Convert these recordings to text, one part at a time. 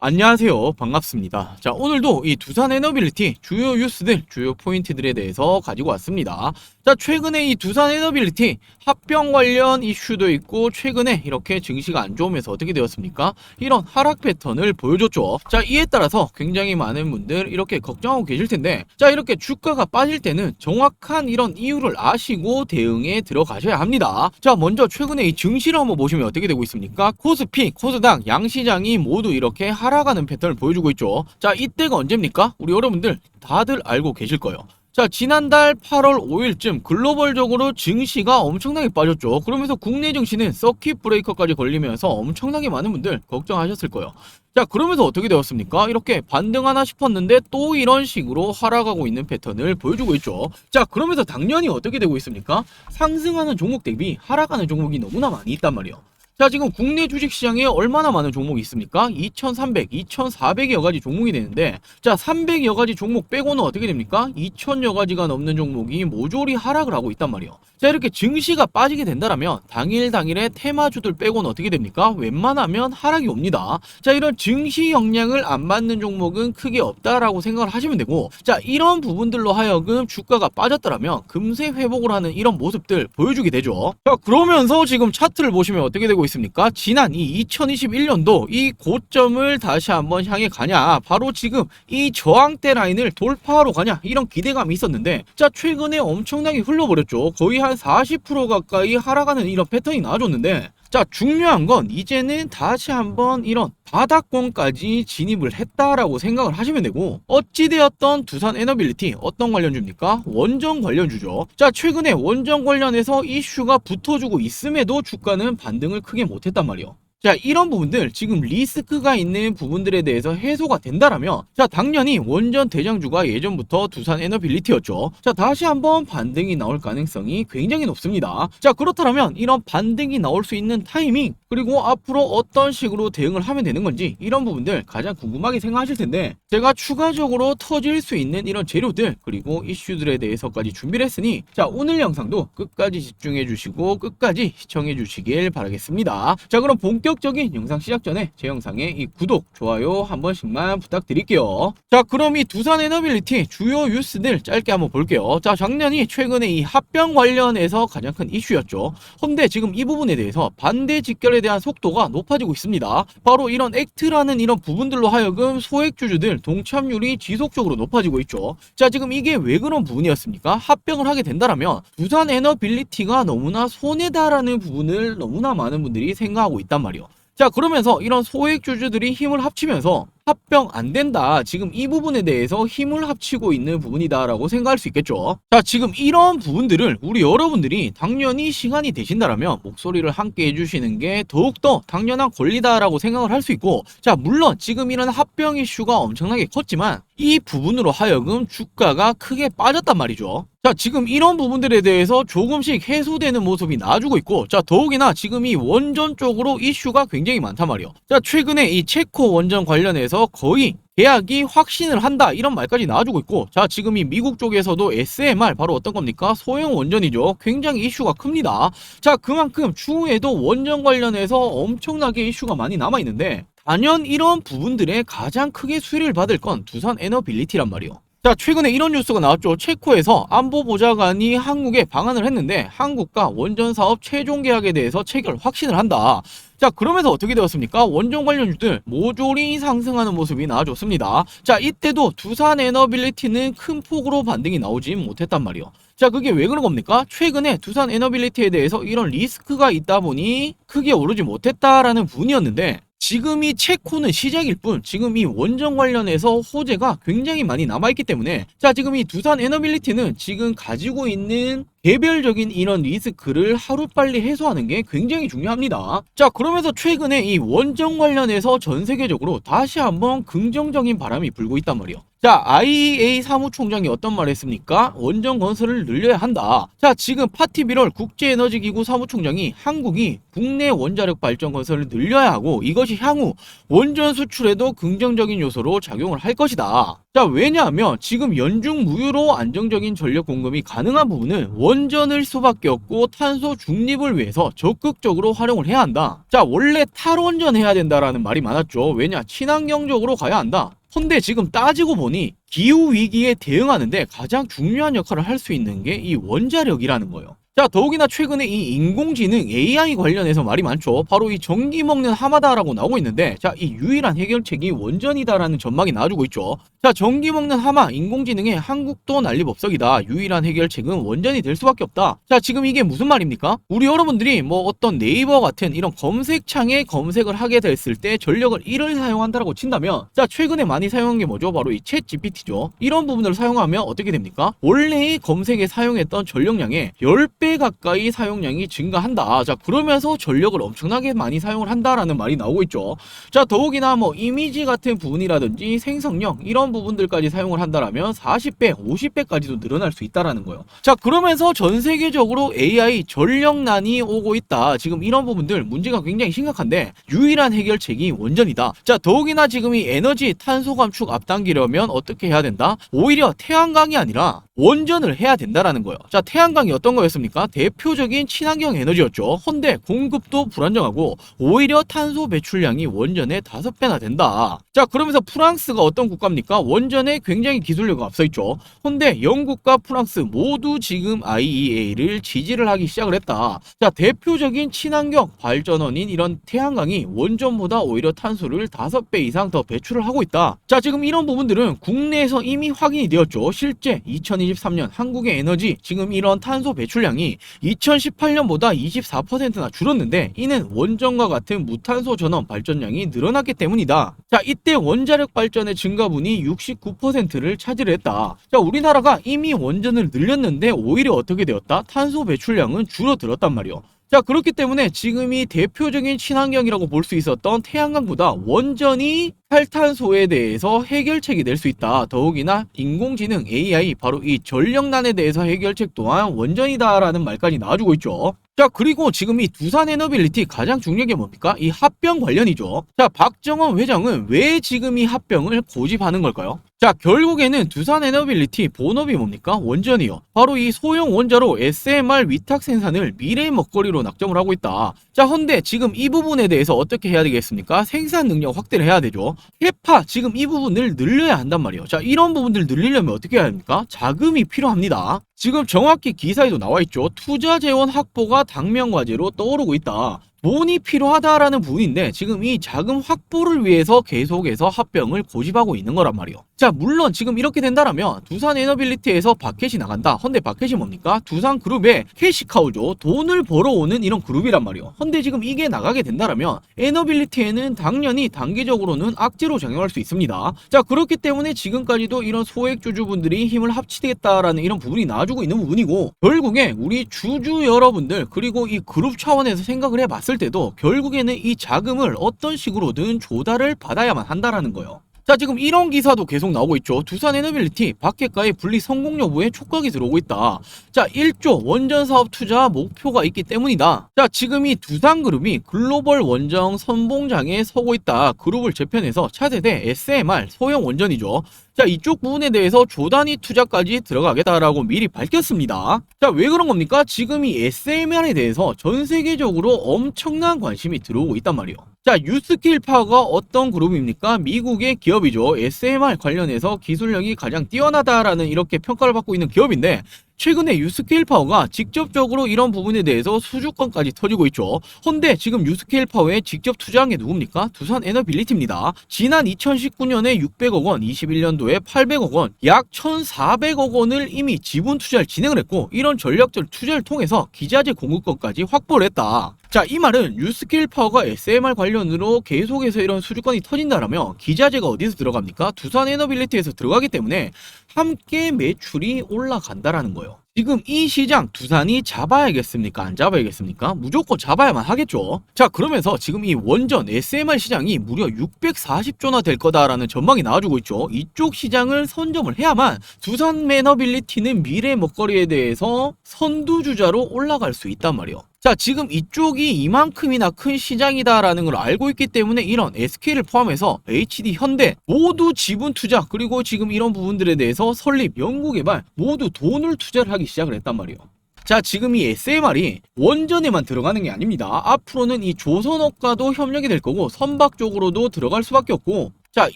안녕하세요. 반갑습니다. 자, 오늘도 이 두산 에너빌리티 주요 뉴스들, 주요 포인트들에 대해서 가지고 왔습니다. 자, 최근에 이 두산 에너빌리티 합병 관련 이슈도 있고, 최근에 이렇게 증시가 안 좋으면서 어떻게 되었습니까? 이런 하락 패턴을 보여줬죠. 자, 이에 따라서 굉장히 많은 분들 이렇게 걱정하고 계실 텐데, 자, 이렇게 주가가 빠질 때는 정확한 이런 이유를 아시고 대응에 들어가셔야 합니다. 자, 먼저 최근에 이 증시를 한번 보시면 어떻게 되고 있습니까? 코스피, 코스닥, 양시장이 모두 이렇게 하락하는 패턴을 보여주고 있죠. 자, 이때가 언제입니까? 우리 여러분들 다들 알고 계실 거예요. 자, 지난달 8월 5일쯤 글로벌적으로 증시가 엄청나게 빠졌죠. 그러면서 국내 증시는 서킷 브레이커까지 걸리면서 엄청나게 많은 분들 걱정하셨을 거예요. 자, 그러면서 어떻게 되었습니까? 이렇게 반등하나 싶었는데 또 이런 식으로 하락하고 있는 패턴을 보여주고 있죠. 자, 그러면서 당연히 어떻게 되고 있습니까? 상승하는 종목 대비 하락하는 종목이 너무나 많이 있단 말이에요. 자, 지금 국내 주식시장에 얼마나 많은 종목이 있습니까? 2300, 2400여 가지 종목이 되는데, 자, 300여 가지 종목 빼고는 어떻게 됩니까? 2000여 가지가 넘는 종목이 모조리 하락을 하고 있단 말이에요. 자, 이렇게 증시가 빠지게 된다면 당일에 테마주들 빼고는 어떻게 됩니까? 웬만하면 하락이 옵니다. 자, 이런 증시 영향을 안 받는 종목은 크게 없다라고 생각을 하시면 되고, 자, 이런 부분들로 하여금 주가가 빠졌더라면 금세 회복을 하는 이런 모습들 보여주게 되죠. 자, 그러면서 지금 차트를 보시면 어떻게 되고 있습니까? 지난 이 2021년도 이 고점을 다시 한번 향해 가냐, 바로 지금 이 저항대 라인을 돌파하러 가냐, 이런 기대감이 있었는데, 자, 최근에 엄청나게 흘러버렸죠. 거의 한 40% 가까이 하락하는 이런 패턴이 나와줬는데, 자, 중요한 건 이제는 다시 한번 이런 바닥권까지 진입을 했다라고 생각을 하시면 되고, 어찌되었던 두산 에너빌리티 어떤 관련주입니까? 원전 관련주죠. 자, 최근에 원전 관련해서 이슈가 붙어주고 있음에도 주가는 반등을 크게 못했단 말이에요. 자, 이런 부분들, 지금 리스크가 있는 부분들에 대해서 해소가 된다라면, 자, 당연히 원전 대장주가 예전부터 두산 에너빌리티였죠. 자, 다시 한번 반등이 나올 가능성이 굉장히 높습니다. 자, 그렇다면 이런 반등이 나올 수 있는 타이밍, 그리고 앞으로 어떤 식으로 대응을 하면 되는 건지, 이런 부분들 가장 궁금하게 생각하실 텐데, 제가 추가적으로 터질 수 있는 이런 재료들, 그리고 이슈들에 대해서까지 준비를 했으니, 자, 오늘 영상도 끝까지 집중해 주시고 끝까지 시청해 주시길 바라겠습니다. 자, 그럼 본격적인 영상 시작 전에 제 영상에 이 구독, 좋아요 한 번씩만 부탁드릴게요. 자, 그럼 이 두산 에너빌리티 주요 뉴스들 짧게 한번 볼게요. 자, 작년이 최근에 이 합병 관련해서 가장 큰 이슈였죠. 근데 지금 이 부분에 대해서 반대 직결에 대한 속도가 높아지고 있습니다. 바로 이런 액트라는 이런 부분들로 하여금 소액주주들 동참률이 지속적으로 높아지고 있죠. 자, 지금 이게 왜 그런 부분이었습니까? 합병을 하게 된다면 두산 에너빌리티가 너무나 손해다라는 부분을 너무나 많은 분들이 생각하고 있단 말이에요. 자, 그러면서 이런 소액주주들이 힘을 합치면서 합병 안 된다, 지금 이 부분에 대해서 힘을 합치고 있는 부분이다라고 생각할 수 있겠죠. 자, 지금 이런 부분들을 우리 여러분들이 당연히 시간이 되신다라면 목소리를 함께 해주시는 게 더욱더 당연한 권리다라고 생각을 할 수 있고, 자, 물론 지금 이런 합병 이슈가 엄청나게 컸지만 이 부분으로 하여금 주가가 크게 빠졌단 말이죠. 자, 지금 이런 부분들에 대해서 조금씩 해소되는 모습이 나아지고 있고, 자, 더욱이나 지금 이 원전 쪽으로 이슈가 굉장히 많단 말이에요. 자, 최근에 이 체코 원전 관련해서 거의 계약이 확신을 한다, 이런 말까지 나와주고 있고, 자, 지금 이 미국 쪽에서도 SMR, 바로 어떤 겁니까? 소형 원전이죠. 굉장히 이슈가 큽니다. 자, 그만큼 추후에도 원전 관련해서 엄청나게 이슈가 많이 남아있는데, 단연 이런 부분들에 가장 크게 수혜를 받을 건 두산 에너빌리티란 말이에요. 자, 최근에 이런 뉴스가 나왔죠. 체코에서 안보보좌관이 한국에 방한을 했는데 한국과 원전 사업 최종 계약에 대해서 체결 확신을 한다. 자, 그러면서 어떻게 되었습니까? 원전 관련주들 모조리 상승하는 모습이 나와줬습니다. 자, 이때도 두산 에너빌리티는 큰 폭으로 반등이 나오지 못했단 말이에요. 자, 그게 왜 그런 겁니까? 최근에 두산 에너빌리티에 대해서 이런 리스크가 있다 보니 크게 오르지 못했다라는 부분이었는데, 지금 이 체코는 시작일 뿐 지금 이 원전 관련해서 호재가 굉장히 많이 남아있기 때문에, 자, 지금 이 두산 에너빌리티는 지금 가지고 있는 개별적인 이런 리스크를 하루빨리 해소하는 게 굉장히 중요합니다. 자, 그러면서 최근에 이 원전 관련해서 전 세계적으로 다시 한번 긍정적인 바람이 불고 있단 말이에요. 자, IEA 사무총장이 어떤 말을 했습니까? 원전 건설을 늘려야 한다. 자, 지금 파티비럴 국제에너지기구 사무총장이 한국이 국내 원자력 발전 건설을 늘려야 하고 이것이 향후 원전 수출에도 긍정적인 요소로 작용을 할 것이다. 자, 왜냐하면 지금 연중 무휴로 안정적인 전력 공급이 가능한 부분은 원전일 수밖에 없고 탄소 중립을 위해서 적극적으로 활용을 해야 한다. 자, 원래 탈원전 해야 된다라는 말이 많았죠. 왜냐? 친환경적으로 가야 한다. 근데 지금 따지고 보니 기후위기에 대응하는데 가장 중요한 역할을 할 수 있는 게 이 원자력이라는 거예요. 자, 더욱이나 최근에 이 인공지능 AI 관련해서 말이 많죠. 바로 이 전기 먹는 하마다라고 나오고 있는데, 자, 이 유일한 해결책이 원전이다라는 전망이 나와주고 있죠. 자, 전기 먹는 하마, 인공지능에 한국도 난리법석이다. 유일한 해결책은 원전이 될 수밖에 없다. 자, 지금 이게 무슨 말입니까? 우리 여러분들이 뭐 어떤 네이버 같은 이런 검색창에 검색을 하게 됐을 때 전력을 1을 사용한다라고 친다면, 자, 최근에 많이 사용한 게 뭐죠? 바로 이 챗 GPT죠. 이런 부분을 사용하면 어떻게 됩니까? 원래의 검색에 사용했던 전력량의 10배 가까이 사용량이 증가한다. 자, 그러면서 전력을 엄청나게 많이 사용을 한다라는 말이 나오고 있죠. 자, 더욱이나 뭐 이미지 같은 부분이라든지 생성력 이런 부분들까지 사용을 한다라면 40배, 50배까지도 늘어날 수 있다라는 거예요. 자, 그러면서 전 세계적으로 AI 전력난이 오고 있다. 지금 이런 부분들 문제가 굉장히 심각한데 유일한 해결책이 원전이다. 자, 더욱이나 지금 이 에너지 탄소 감축 앞당기려면 어떻게 해야 된다? 오히려 태양광이 아니라 원전을 해야 된다라는 거예요. 자, 태양광이 어떤 거였습니까? 대표적인 친환경 에너지였죠. 헌데 공급도 불안정하고 오히려 탄소 배출량이 원전의 5배나 된다. 자, 그러면서 프랑스가 어떤 국가입니까? 원전에 굉장히 기술력이 앞서 있죠. 헌데 영국과 프랑스 모두 지금 IEA를 지지를 하기 시작을 했다. 자, 대표적인 친환경 발전원인 이런 태양광이 원전보다 오히려 탄소를 5배 이상 더 배출을 하고 있다. 자, 지금 이런 부분들은 국내에서 이미 확인이 되었죠. 실제 2023년 한국의 에너지 지금 이런 탄소 배출량이 2018년보다 24%나 줄었는데 이는 원전과 같은 무탄소 전원 발전량이 늘어났기 때문이다. 자, 이때 원자력 발전의 증가분이 69%를 차지했다. 자, 우리나라가 이미 원전을 늘렸는데 오히려 어떻게 되었다? 탄소 배출량은 줄어들었단 말이요. 자, 그렇기 때문에 지금이 대표적인 친환경이라고 볼 수 있었던 태양광보다 원전이 탈탄소에 대해서 해결책이 될 수 있다. 더욱이나 인공지능 AI 바로 이 전력난에 대해서 해결책 또한 원전이다라는 말까지 나와주고 있죠. 자, 그리고 지금 이 두산에너빌리티 가장 중요한 게 뭡니까? 이 합병 관련이죠. 자, 박정원 회장은 왜 지금 이 합병을 고집하는 걸까요? 자, 결국에는 두산에너빌리티 본업이 뭡니까? 원전이요. 바로 이 소형 원자로 SMR 위탁 생산을 미래의 먹거리로 낙점을 하고 있다. 자, 헌데 지금 이 부분에 대해서 어떻게 해야 되겠습니까? 생산 능력 확대를 해야 되죠. 캐파 지금 이 부분을 늘려야 한단 말이에요. 자, 이런 부분들 늘리려면 어떻게 해야 합니까? 자금이 필요합니다. 지금 정확히 기사에도 나와 있죠. 투자 재원 확보가 당면 과제로 떠오르고 있다. 돈이 필요하다라는 부분인데 지금 이 자금 확보를 위해서 계속해서 합병을 고집하고 있는 거란 말이에요. 자, 물론 지금 이렇게 된다라면 두산에너빌리티에서 바켓이 나간다. 헌데 바켓이 뭡니까? 두산그룹의 캐시카우죠. 돈을 벌어오는 이런 그룹이란 말이에요. 헌데 지금 이게 나가게 된다라면 에너빌리티에는 당연히 단기적으로는 악재로 작용할 수 있습니다. 자, 그렇기 때문에 지금까지도 이런 소액 주주분들이 힘을 합치겠다라는 이런 부분이 나와주고 있는 부분이고, 결국에 우리 주주 여러분들 그리고 이 그룹 차원에서 생각을 해봤을 때도 결국에는 이 자금을 어떤 식으로든 조달을 받아야만 한다라는 거예요. 자, 지금 이런 기사도 계속 나오고 있죠. 두산에너빌리티 바켓과의 분리 성공 여부에 촉각이 들어오고 있다. 자, 1조 원전 사업 투자 목표가 있기 때문이다. 자, 지금 이 두산그룹이 글로벌 원전 선봉장에 서고 있다. 그룹을 재편해서 차세대 SMR 소형 원전이죠. 자, 이쪽 부분에 대해서 조단위 투자까지 들어가겠다라고 미리 밝혔습니다. 자, 왜 그런 겁니까? 지금 이 SMR에 대해서 전 세계적으로 엄청난 관심이 들어오고 있단 말이에요. 자, 유스킬파워가 어떤 그룹입니까? 미국의 기업이죠. SMR 관련해서 기술력이 가장 뛰어나다라는 이렇게 평가를 받고 있는 기업인데, 최근에 유스케일파워가 직접적으로 이런 부분에 대해서 수주권까지 터지고 있죠. 헌데 지금 유스케일파워에 직접 투자한 게 누굽니까? 두산에너빌리티입니다. 지난 2019년에 600억 원, 21년도에 800억 원, 약 1,400억 원을 이미 지분 투자를 진행을 했고, 이런 전략적 투자를 통해서 기자재 공급권까지 확보를 했다. 자, 이 말은 유스케일파워가 SMR 관련으로 계속해서 이런 수주권이 터진다라면 기자재가 어디서 들어갑니까? 두산에너빌리티에서 들어가기 때문에 함께 매출이 올라간다라는 거예요. 지금 이 시장 두산이 잡아야겠습니까? 안 잡아야겠습니까? 무조건 잡아야만 하겠죠. 자, 그러면서 지금 이 원전 SMR 시장이 무려 640조나 될 거다라는 전망이 나와주고 있죠. 이쪽 시장을 선점을 해야만 두산 매너빌리티는 미래 먹거리에 대해서 선두주자로 올라갈 수 있단 말이에요. 자, 지금 이쪽이 이만큼이나 큰 시장이다라는 걸 알고 있기 때문에 이런 SK를 포함해서 HD, 현대 모두 지분 투자, 그리고 지금 이런 부분들에 대해서 설립, 연구개발 모두 돈을 투자를 하기 시작을 했단 말이에요. 자, 지금 이 SMR이 원전에만 들어가는 게 아닙니다. 앞으로는 이 조선업과도 협력이 될 거고 선박 쪽으로도 들어갈 수밖에 없고, 자,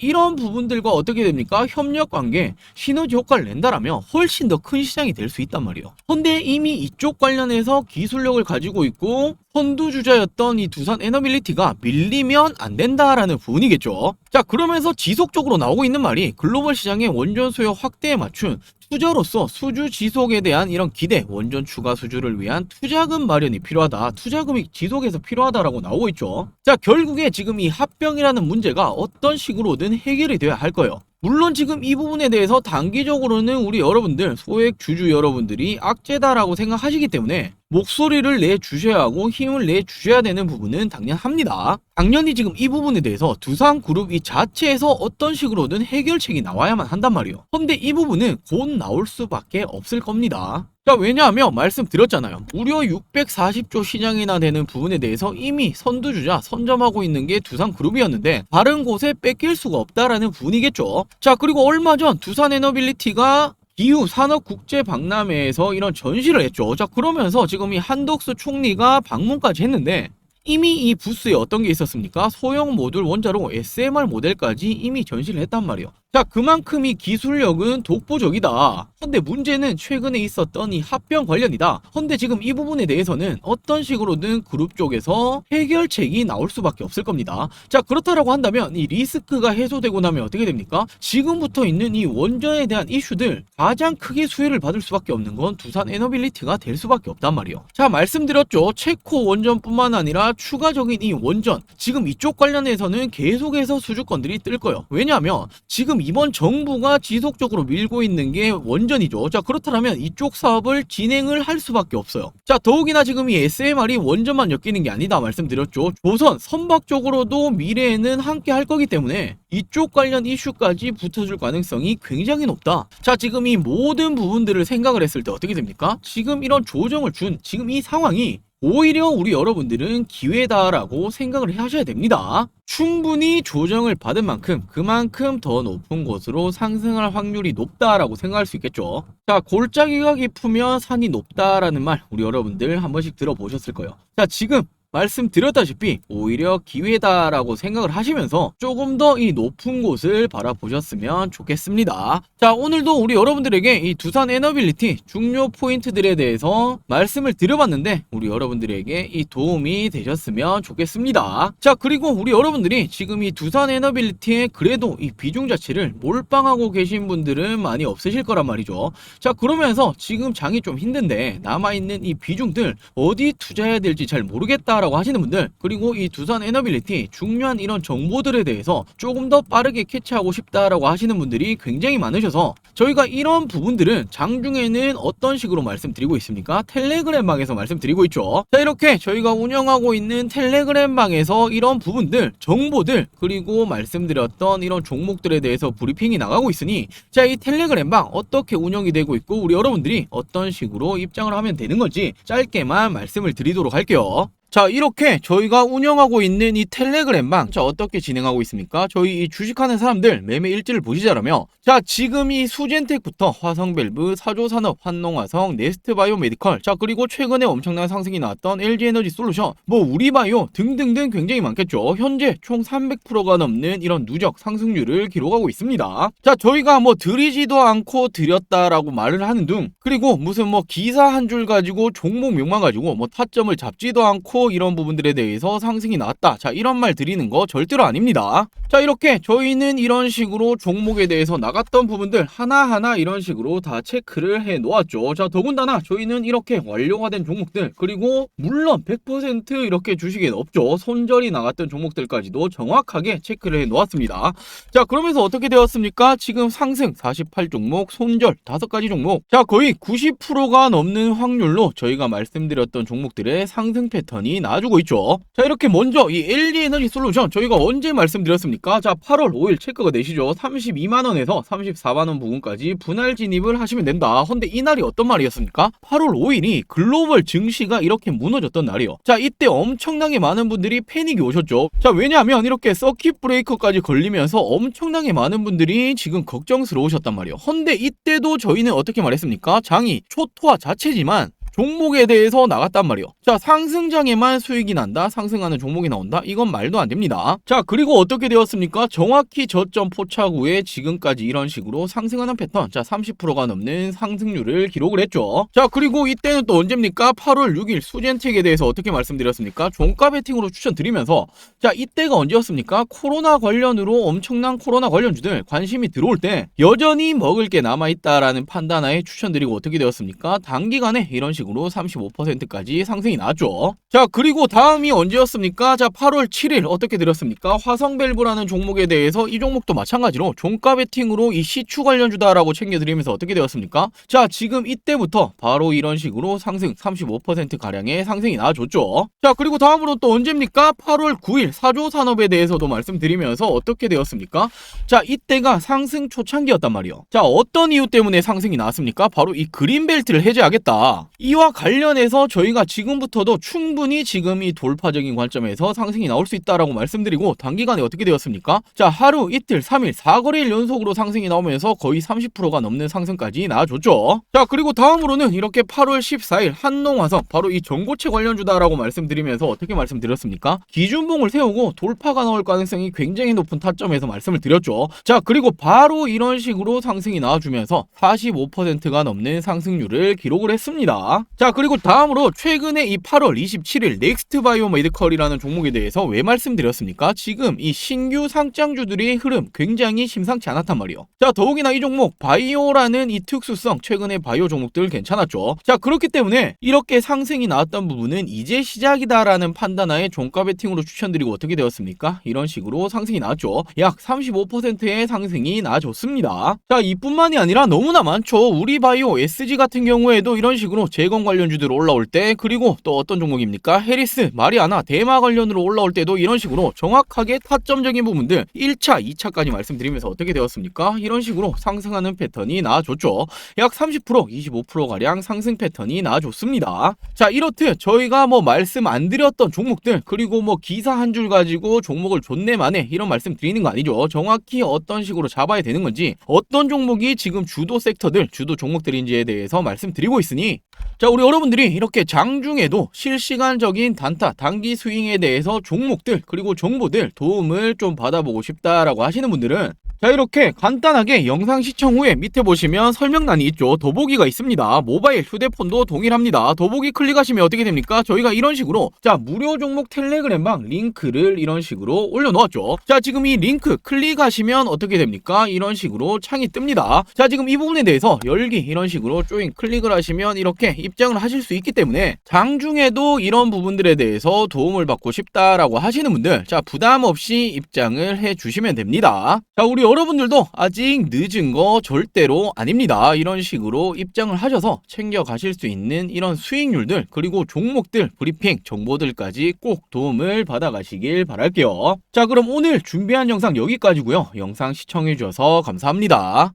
이런 부분들과 어떻게 됩니까? 협력 관계, 시너지 효과를 낸다라면 훨씬 더 큰 시장이 될 수 있단 말이에요. 근데 이미 이쪽 관련해서 기술력을 가지고 있고 선두주자였던 이 두산 에너빌리티가 밀리면 안 된다라는 부분이겠죠. 자, 그러면서 지속적으로 나오고 있는 말이 글로벌 시장의 원전 수요 확대에 맞춘 투자로서 수주 지속에 대한 이런 기대, 원전 추가 수주를 위한 투자금 마련이 필요하다, 투자금이 지속해서 필요하다라고 나오고 있죠. 자, 결국에 지금 이 합병이라는 문제가 어떤 식으로든 해결이 돼야 할 거예요. 물론 지금 이 부분에 대해서 단기적으로는 우리 여러분들, 소액 주주 여러분들이 악재다라고 생각하시기 때문에 목소리를 내주셔야 하고 힘을 내주셔야 되는 부분은 당연합니다. 당연히 지금 이 부분에 대해서 두산그룹 이 자체에서 어떤 식으로든 해결책이 나와야만 한단 말이에요. 근데 이 부분은 곧 나올 수밖에 없을 겁니다. 자, 왜냐하면 말씀드렸잖아요. 무려 640조 시장이나 되는 부분에 대해서 이미 선두주자 선점하고 있는 게 두산그룹이었는데 다른 곳에 뺏길 수가 없다라는 부분이겠죠. 자, 그리고 얼마 전 두산에너빌리티가 기후 산업국제박람회에서 이런 전시를 했죠. 자, 그러면서 지금 이 한덕수 총리가 방문까지 했는데 이미 이 부스에 어떤 게 있었습니까? 소형 모듈 원자로 SMR 모델까지 이미 전시를 했단 말이에요. 자, 그만큼 이 기술력은 독보적이다. 근데 문제는 최근에 있었던 이 합병 관련이다. 근데 지금 이 부분에 대해서는 어떤 식으로든 그룹 쪽에서 해결책이 나올 수밖에 없을 겁니다. 자, 그렇다라고 한다면 이 리스크가 해소되고 나면 어떻게 됩니까? 지금부터 있는 이 원전에 대한 이슈들 가장 크게 수혜를 받을 수밖에 없는 건 두산 에너빌리티가 될 수밖에 없단 말이에요. 자, 말씀드렸죠. 체코 원전뿐만 아니라 추가적인 이 원전, 지금 이쪽 관련해서는 계속해서 수주권들이 뜰 거예요. 왜냐하면 지금 이번 정부가 지속적으로 밀고 있는 게 원전이죠. 자, 그렇다면 이쪽 사업을 진행을 할 수밖에 없어요. 자, 더욱이나 지금 이 SMR이 원전만 엮이는 게 아니다 말씀드렸죠. 조선, 선박 쪽으로도 미래에는 함께 할 거기 때문에 이쪽 관련 이슈까지 붙어줄 가능성이 굉장히 높다. 자, 지금 이 모든 부분들을 생각을 했을 때 어떻게 됩니까? 지금 이런 조정을 준 지금 이 상황이 오히려 우리 여러분들은 기회다라고 생각을 하셔야 됩니다. 충분히 조정을 받은 만큼 그만큼 더 높은 곳으로 상승할 확률이 높다라고 생각할 수 있겠죠. 자, 골짜기가 깊으면 산이 높다라는 말 우리 여러분들 한 번씩 들어보셨을 거예요. 자, 지금 말씀드렸다시피 오히려 기회다라고 생각을 하시면서 조금 더 이 높은 곳을 바라보셨으면 좋겠습니다. 자, 오늘도 우리 여러분들에게 이 두산 에너빌리티 중요 포인트들에 대해서 말씀을 드려봤는데 우리 여러분들에게 이 도움이 되셨으면 좋겠습니다. 자, 그리고 우리 여러분들이 지금 이 두산 에너빌리티의 그래도 이 비중 자체를 몰빵하고 계신 분들은 많이 없으실 거란 말이죠. 자, 그러면서 지금 장이 좀 힘든데 남아있는 이 비중들 어디 투자해야 될지 잘 모르겠다 라고 하시는 분들, 그리고 이 두산 에너빌리티 중요한 이런 정보들에 대해서 조금 더 빠르게 캐치하고 싶다라고 하시는 분들이 굉장히 많으셔서 저희가 이런 부분들은 장중에는 어떤 식으로 말씀드리고 있습니까? 텔레그램 방에서 말씀드리고 있죠. 자, 이렇게 저희가 운영하고 있는 텔레그램 방에서 이런 부분들, 정보들, 그리고 말씀드렸던 이런 종목들에 대해서 브리핑이 나가고 있으니 자, 이 텔레그램 방 어떻게 운영이 되고 있고 우리 여러분들이 어떤 식으로 입장을 하면 되는 건지 짧게만 말씀을 드리도록 할게요. 자, 이렇게 저희가 운영하고 있는 이 텔레그램 방, 자, 어떻게 진행하고 있습니까? 저희 이 주식하는 사람들 매매 일지를 보시자라면, 자, 지금 이 수젠텍부터 화성밸브, 사조산업, 환농화성, 네스트바이오 메디컬, 자, 그리고 최근에 엄청난 상승이 나왔던 LG에너지 솔루션, 뭐 우리바이오 등등등 굉장히 많겠죠. 현재 총 300%가 넘는 이런 누적 상승률을 기록하고 있습니다. 자, 저희가 뭐 드리지도 않고 드렸다라고 말을 하는 등, 그리고 무슨 뭐 기사 한 줄 가지고 종목명만 가지고 뭐 타점을 잡지도 않고 그리고 이런 부분들에 대해서 상승이 나왔다. 자, 이런 말 드리는 거 절대로 아닙니다. 자, 이렇게 저희는 이런 식으로 종목에 대해서 나갔던 부분들 하나하나 이런 식으로 다 체크를 해 놓았죠. 자, 더군다나 저희는 이렇게 완료가 된 종목들, 그리고 물론 100% 이렇게 주식에 없죠. 손절이 나갔던 종목들까지도 정확하게 체크를 해 놓았습니다. 자, 그러면서 어떻게 되었습니까? 지금 상승 48종목, 손절 5가지 종목. 자, 거의 90%가 넘는 확률로 저희가 말씀드렸던 종목들의 상승 패턴이 나와주고 있죠. 자, 이렇게 먼저 이 LG 에너지 솔루션 저희가 언제 말씀드렸습니까? 자, 8월 5일 체크가 되시죠. 32만원에서 34만원 부근까지 분할 진입을 하시면 된다. 근데 이날이 어떤 말이었습니까? 8월 5일이 글로벌 증시가 이렇게 무너졌던 날이요. 자, 이때 엄청나게 많은 분들이 패닉이 오셨죠. 자, 왜냐하면 이렇게 서킷 브레이커까지 걸리면서 엄청나게 많은 분들이 지금 걱정스러우셨단 말이에요. 근데 이때도 저희는 어떻게 말했습니까? 장이 초토화 자체지만 종목에 대해서 나갔단 말이에요. 자, 상승장에만 수익이 난다, 상승하는 종목이 나온다, 이건 말도 안 됩니다. 자, 그리고 어떻게 되었습니까? 정확히 저점 포착 후에 지금까지 이런 식으로 상승하는 패턴, 자, 30%가 넘는 상승률을 기록을 했죠. 자, 그리고 이때는 또 언제입니까? 8월 6일 수젠텍에 대해서 어떻게 말씀드렸습니까? 종가 베팅으로 추천드리면서, 자, 이때가 언제였습니까? 코로나 관련으로 엄청난 코로나 관련주들 관심이 들어올 때 여전히 먹을 게 남아있다라는 판단하에 추천드리고 어떻게 되었습니까? 단기간에 이런 식으로 35%까지 상승이 나왔죠. 자, 그리고 다음이 언제였습니까? 자, 8월 7일 어떻게 드렸습니까? 화성밸브라는 종목에 대해서 이 종목도 마찬가지로 종가 베팅으로 이 시추 관련주다라고 챙겨드리면서 어떻게 되었습니까? 자, 지금 이때부터 바로 이런 식으로 상승 35%가량의 상승이 나와줬죠. 자, 그리고 다음으로 또 언제입니까? 8월 9일 사조산업에 대해서도 말씀드리면서 어떻게 되었습니까? 자, 이때가 상승 초창기였단 말이에요. 자, 어떤 이유 때문에 상승이 나왔습니까? 바로 이 그린벨트를 해제하겠다. 이와 관련해서 저희가 지금부터도 충분히 지금 이 돌파적인 관점에서 상승이 나올 수 있다라고 말씀드리고, 단기간에 어떻게 되었습니까? 자, 하루, 이틀, 3일, 4거래일 연속으로 상승이 나오면서 거의 30%가 넘는 상승까지 나와줬죠. 자, 그리고 다음으로는 이렇게 8월 14일 한농화성, 바로 이 전고체 관련주다라고 말씀드리면서 어떻게 말씀드렸습니까? 기준봉을 세우고 돌파가 나올 가능성이 굉장히 높은 타점에서 말씀을 드렸죠. 자, 그리고 바로 이런 식으로 상승이 나와주면서 45%가 넘는 상승률을 기록을 했습니다. 자, 그리고 다음으로 최근에 이 8월 27일 넥스트 바이오 메디컬이라는 종목에 대해서 왜 말씀드렸습니까? 지금 이 신규 상장주들의 흐름 굉장히 심상치 않았단 말이에요. 자, 더욱이나 이 종목 바이오라는 이 특수성, 최근에 바이오 종목들 괜찮았죠. 자, 그렇기 때문에 이렇게 상승이 나왔던 부분은 이제 시작이다라는 판단하에 종가 베팅으로 추천드리고 어떻게 되었습니까? 이런 식으로 상승이 나왔죠. 약 35%의 상승이 나와줬습니다. 자, 이뿐만이 아니라 너무나 많죠. 우리 바이오 SG 같은 경우에도 이런 식으로 제건 관련주들 올라올 때, 그리고 또 어떤 종목입니까? 해리스, 마리아나, 대마 관련으로 올라올 때도 이런 식으로 정확하게 타점적인 부분들 1차, 2차까지 말씀드리면서 어떻게 되었습니까? 이런 식으로 상승하는 패턴이 나와줬죠. 약 30%, 25%가량 상승 패턴이 나와줬습니다. 자, 이렇듯 저희가 뭐 말씀 안 드렸던 종목들, 그리고 뭐 기사 한 줄 가지고 종목을 존내만해 이런 말씀 드리는 거 아니죠. 정확히 어떤 식으로 잡아야 되는 건지, 어떤 종목이 지금 주도 섹터들, 주도 종목들인지에 대해서 말씀드리고 있으니, 자, 우리 여러분들이 이렇게 장중에도 실시간적인 단타, 단기 스윙에 대해서 종목들, 그리고 정보들 도움을 좀 받아보고 싶다라고 하시는 분들은, 자, 이렇게 간단하게 영상 시청 후에 밑에 보시면 설명란이 있죠. 더보기가 있습니다. 모바일, 휴대폰도 동일합니다. 더보기 클릭하시면 어떻게 됩니까? 저희가 이런 식으로, 자, 무료 종목 텔레그램방 링크를 이런 식으로 올려놓았죠. 자, 지금 이 링크 클릭하시면 어떻게 됩니까? 이런 식으로 창이 뜹니다. 자, 지금 이 부분에 대해서 열기 이런 식으로 조인 클릭을 하시면 이렇게 입장을 하실 수 있기 때문에 장중에도 이런 부분들에 대해서 도움을 받고 싶다라고 하시는 분들, 자, 부담 없이 입장을 해 주시면 됩니다. 자, 우리 여러분들도 아직 늦은 거 절대로 아닙니다. 이런 식으로 입장을 하셔서 챙겨 가실 수 있는 이런 수익률들, 그리고 종목들 브리핑 정보들까지 꼭 도움을 받아 가시길 바랄게요. 자, 그럼 오늘 준비한 영상 여기까지고요. 영상 시청해 주셔서 감사합니다.